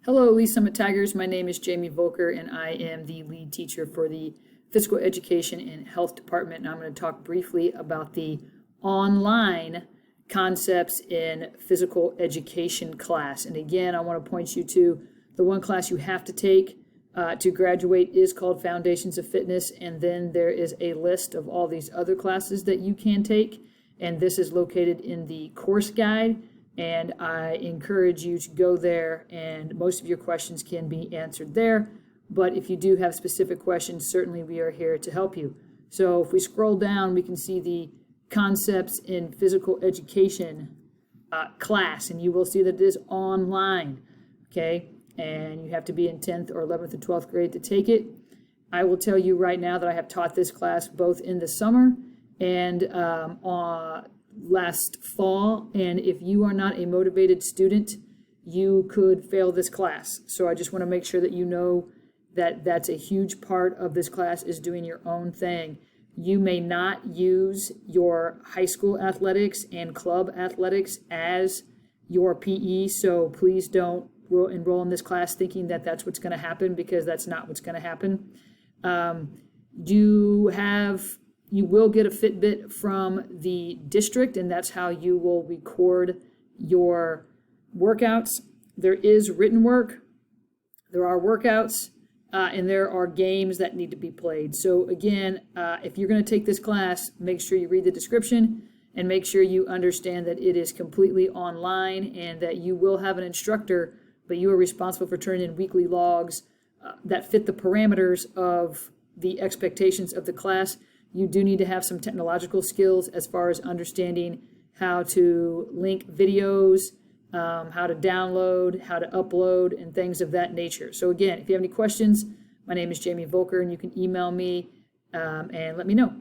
Hello, Elite Summit Tigers. My name is Jamie Volker, and I am the lead teacher for the Physical Education and Health Department. And I'm going to talk briefly about the online concepts in physical education class. And again, I want to point you to the one class you have to take to graduate is called Foundations of Fitness. And then there is a list of all these other classes that you can take. And this is located in the course guide. And I encourage you to go there, and most of your questions can be answered there. But if you do have specific questions, certainly we are here to help you. So if we scroll down, we can see the concepts in physical education class, and you will see that it is online, okay? And you have to be in 10th or 11th or 12th grade to take it. I will tell you right now that I have taught this class both in the summer and last fall, and if you are not a motivated student, you could fail this class. So I just want to make sure that you know that that's a huge part of this class, is doing your own thing. You may not use your high school athletics and club athletics as your PE, so please don't enroll in this class thinking that that's what's going to happen, because that's not what's going to happen. You will get a Fitbit from the district, and that's how you will record your workouts. There is written work, there are workouts, and there are games that need to be played. So again, if you're going to take this class, make sure you read the description and make sure you understand that it is completely online and that you will have an instructor, but you are responsible for turning in weekly logs that fit the parameters of the expectations of the class. You do need to have some technological skills as far as understanding how to link videos, how to download, how to upload, and things of that nature. So again, if you have any questions, my name is Jamie Volker, and you can email me and let me know.